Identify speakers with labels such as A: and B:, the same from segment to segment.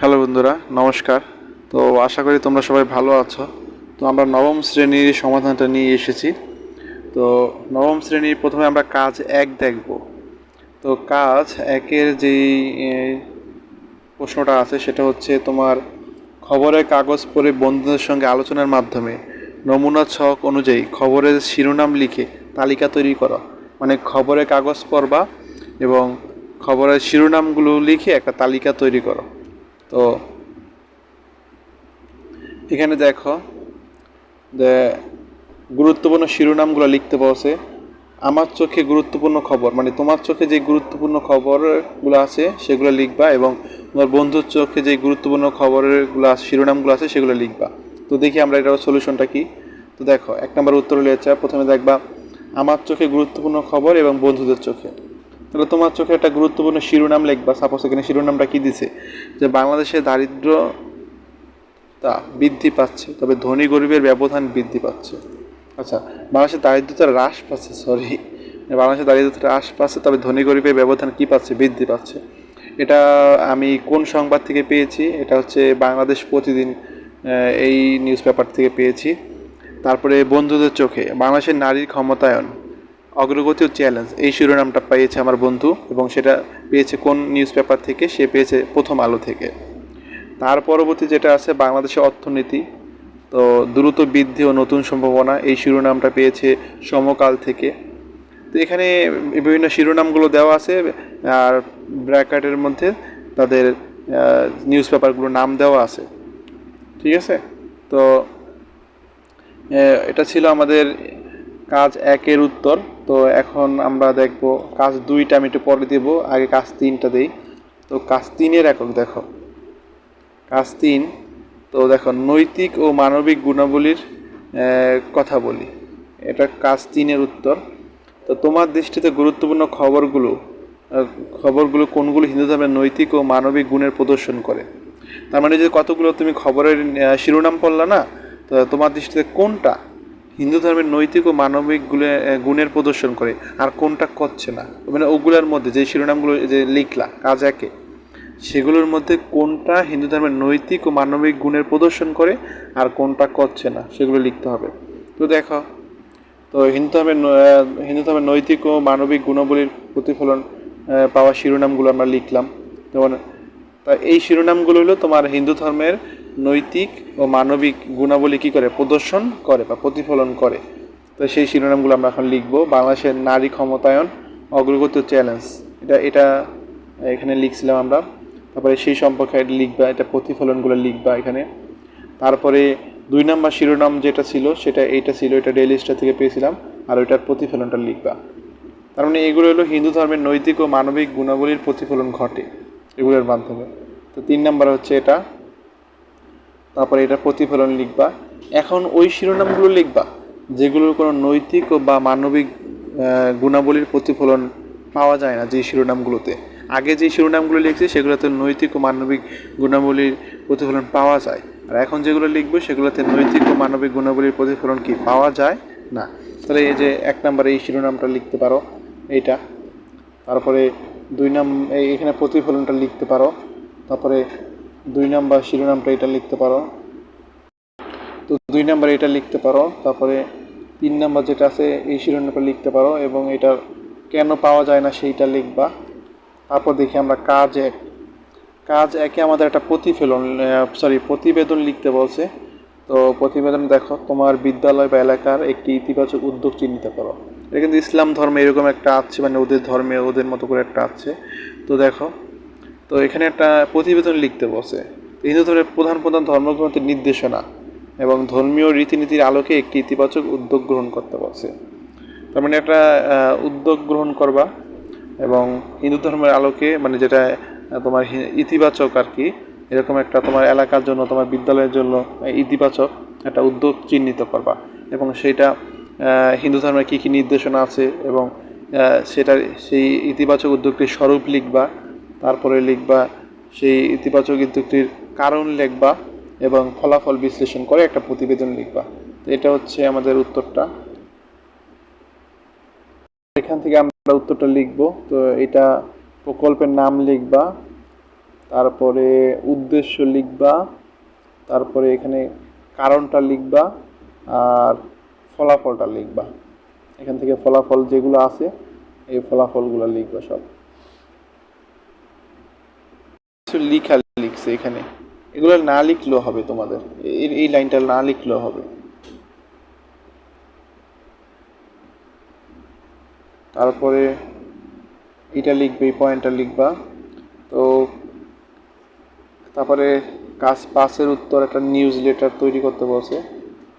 A: Hello বন্ধুরা, নমস্কার। তো আশা করি তোমরা সবাই ভালো আছো। তো আমরা নবম শ্রেণীর সমাধানটা নিয়ে এসেছি। তো নবম শ্রেণীর প্রথমে আমরা কাজ 1 দেখব। তো কাজ 1-এর যেই প্রশ্নটা আছে সেটা হচ্ছে তোমার খবরের কাগজ পড়ে বন্ধুদের সঙ্গে আলোচনার মাধ্যমে নমুনা ছক অনুযায়ী খবরের শিরোনাম লিখে তালিকা তৈরি করো। মানে খবরের কাগজ পড়বা এবং খবরের শিরোনামগুলো লিখে একটা তালিকা তৈরি করো। তো এখানে দেখো যে গুরুত্বপূর্ণ শিরোনামগুলো লিখতে বলছে। আমার চোখে গুরুত্বপূর্ণ খবর, মানে তোমার চোখে যে গুরুত্বপূর্ণ খবরগুলো আছে সেগুলো লিখবা, এবং তোমার বন্ধুর চোখে যে গুরুত্বপূর্ণ খবরগুলো আছে শিরোনামগুলো আছে সেগুলো লিখবা। তো দেখি আমরা এটার সলিউশনটা কি। তো দেখো, 1 নম্বর উত্তর হলে প্রথমে দেখবা আমার চোখে গুরুত্বপূর্ণ খবর এবং বন্ধুদের চোখে। তাহলে তোমার চোখে একটা গুরুত্বপূর্ণ শিরোনাম লিখবা। সাপোজ এখানে শিরোনামটা কি দিছে, যে বাংলাদেশে দারিদ্র তা বৃদ্ধি পাচ্ছে, তবে ধনী গরিবের ব্যবধান বৃদ্ধি পাচ্ছে। আচ্ছা, বাংলাদেশের দারিদ্রতা হ্রাস পাচ্ছে, বাংলাদেশের দারিদ্রতা হ্রাস পাচ্ছে, তবে ধনী গরিবের ব্যবধান কি পাচ্ছে, বৃদ্ধি পাচ্ছে। এটা আমি কোন সংবাদ থেকে পেয়েছি? এটা হচ্ছে বাংলাদেশ প্রতিদিন, এই নিউজ পেপার থেকে পেয়েছি। তারপরে বন্ধুদের চোখে বাংলাদেশের নারীর ক্ষমতায়ন, অগ্রগতি ও চ্যালেঞ্জ, এই শিরোনামটা পেয়েছে আমার বন্ধু, এবং সেটা পেয়েছে কোন নিউজ পেপার থেকে? সে পেয়েছে প্রথম আলো থেকে। তার পরবর্তী যেটা আছে বাংলাদেশের অর্থনীতি, তো দ্রুত বৃদ্ধি ও নতুন সম্ভাবনা, এই শিরোনামটা পেয়েছে সমকাল থেকে। তো এখানে বিভিন্ন শিরোনামগুলো দেওয়া আছে, আর ব্র্যাকেটের মধ্যে তাদের নিউজ পেপারগুলোর নাম দেওয়া আছে। ঠিক আছে? তো এটা ছিল আমাদের কাজ 1-এর উত্তর। তো এখন আমরা দেখব কাজ 2টা, আমি একটু পরে দেব, আগে কাজ 3টা দেই। তো কাজ 3-এর একক দেখো, কাজ 3। তো দেখো, নৈতিক ও মানবিক গুণাবলীর কথা বলি। এটা কাজ 3-এর উত্তর। তো তোমার দৃষ্টিতে গুরুত্বপূর্ণ খবরগুলো কোনগুলো হিন্দু ধর্মের নৈতিক ও মানবিক গুণের প্রদর্শন করে? তার মানে যে কতগুলো তুমি খবরের শিরোনাম পড়লা না, তো তোমার দৃষ্টিতে কোনটা হিন্দু ধর্মের নৈতিক ও মানবিক গুণের প্রদর্শন করে আর কোনটা করছে না? মানে ওগুলোর মধ্যে যে শিরোনামগুলো যে লিখলা কাজ 1-এ, সেগুলোর মধ্যে কোনটা হিন্দু ধর্মের নৈতিক ও মানবিক গুণের প্রদর্শন করে আর কোনটা করছে না, সেগুলো লিখতে হবে। তো দেখো, তো হিন্দু ধর্মের নৈতিক ও মানবিক গুণাবলীর প্রতিফলন পাওয়া শিরোনামগুলো আমরা লিখলাম। যেমন, তা এই শিরোনামগুলো হলো তোমার হিন্দু ধর্মের নৈতিক ও মানবিক গুণাবলী কী করে প্রদর্শন করে বা প্রতিফলন করে। তো সেই শিরোনামগুলো আমরা এখন লিখবো। বাংলাদেশের নারী ক্ষমতায়ন, অগ্রগতি ও চ্যালেঞ্জ, এটা এটা এখানে লিখছিলাম আমরা। তারপরে সেই সম্পর্কে লিখবা, এটা প্রতিফলনগুলো লিখবা এখানে। তারপরে 2 নম্বর শিরোনাম যেটা ছিল সেটা এইটা ছিল, এটা ডেইলি স্টার থেকে পেয়েছিলাম, আর ওইটার প্রতিফলনটা লিখবা। তার মানে এগুলো হলো হিন্দু ধর্মের নৈতিক ও মানবিক গুণাবলীর প্রতিফলন ঘটে এগুলোর মাধ্যমে। তো 3 নম্বর হচ্ছে এটা। তারপরে এটা প্রতিফলন লিখবা। এখন ওই শিরোনামগুলো লিখবা যেগুলোর কোনো নৈতিক ও বা মানবিক গুণাবলীর প্রতিফলন পাওয়া যায় না, যে শিরোনামগুলোতে। আগে যে শিরোনামগুলো লিখছি সেগুলোতে নৈতিক ও মানবিক গুণাবলীর প্রতিফলন পাওয়া যায়, আর এখন যেগুলো লিখবো সেগুলোতে নৈতিক ও মানবিক গুণাবলীর প্রতিফলন কি পাওয়া যায় না। তাহলে এই যে 1 নম্বরে এই শিরোনামটা লিখতে পারো, এইটা। তারপরে 2 এখানে প্রতিফলনটা লিখতে পারো। তারপরে 2 নম্বর শিরোনামটা এটা লিখতে পারো। তো 2 নম্বরে এটা লিখতে পারো। তারপরে 3 নম্বর যেটা আছে এই শিরোনামটা লিখতে পারো, এবং এটা কেন পাওয়া যায় না সেইটা লিখবা। তারপর দেখি আমরা কাজ 1-এ আমাদের একটা প্রতিবেদন লিখতে বলছে। তো প্রতিবেদন দেখো, তোমার বিদ্যালয় বা এলাকার একটি ইতিবাচক উদ্যোগ চিহ্নিত করো। এটা কিন্তু ইসলাম ধর্মে এরকম একটা আছে, মানে ওদের ধর্মে ওদের মতো করে একটা আছে। তো দেখো, তো এখানে একটা প্রতিবেদন লিখতে বলছে। হিন্দু ধর্মের প্রধান প্রধান ধর্মগ্রন্থের নির্দেশনা এবং ধর্মীয় রীতিনীতির আলোকে একটি ইতিবাচক উদ্যোগ গ্রহণ করতে বলছে। তার মানে একটা উদ্যোগ গ্রহণ করবা, এবং হিন্দু ধর্মের আলোকে, মানে যেটা তোমার ইতিবাচক আর কি, এরকম একটা তোমার এলাকার জন্য, তোমার বিদ্যালয়ের জন্য ইতিবাচক একটা উদ্যোগ চিহ্নিত করবা, এবং সেইটা হিন্দু ধর্মের কী কী নির্দেশনা আছে, এবং সেটার সেই ইতিবাচক উদ্যোগটির স্বরূপ লিখবা। তারপরে লিখবা সেই ইতিবাচক উদ্যোগটির কারণ লিখবা, এবং ফলাফল বিশ্লেষণ করে একটা প্রতিবেদন লিখবা। তো এটা হচ্ছে আমাদের উত্তরটা। এখান থেকে আমরা উত্তরটা লিখব। তো এটা প্রকল্পের নাম লিখবা, তারপরে উদ্দেশ্য লিখবা, তারপরে এখানে কারণটা লিখবা, আর ফলাফলটা লিখবা। এখান থেকে ফলাফল যেগুলো আছে এই ফলাফলগুলো লিখবা সব। কিছু লিখা লিখছে এখানে, এগুলো না লিখলেও হবে তোমাদের, এই লাইনটা না লিখলেও হবে। তারপরে এটা লিখবে, এই পয়েন্টটা লিখবা। তো তারপরে কাজ 5-এর উত্তর একটা নিউজ লেটার তৈরি করতে বলছে।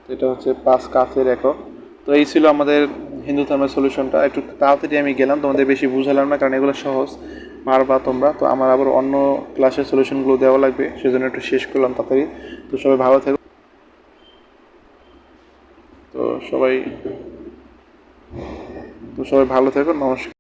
A: তো এটা হচ্ছে 5 কাজের একক। তো এই ছিল আমাদের হিন্দু ধর্মের সলিউশনটা। একটু তাড়াতাড়ি আমি গেলাম, তোমাদের বেশি বুঝালাম না, কারণ এগুলো সহজ, পারবা তোমরা। তো আমার আবার অন্য ক্লাসের সলিউশনগুলো দেওয়া লাগবে, সেজন্য একটু শেষ করলাম তাড়াতাড়ি। তো সবাই ভালো থেকো। তো সবাই তো সবাই ভালো থেকো, নমস্কার।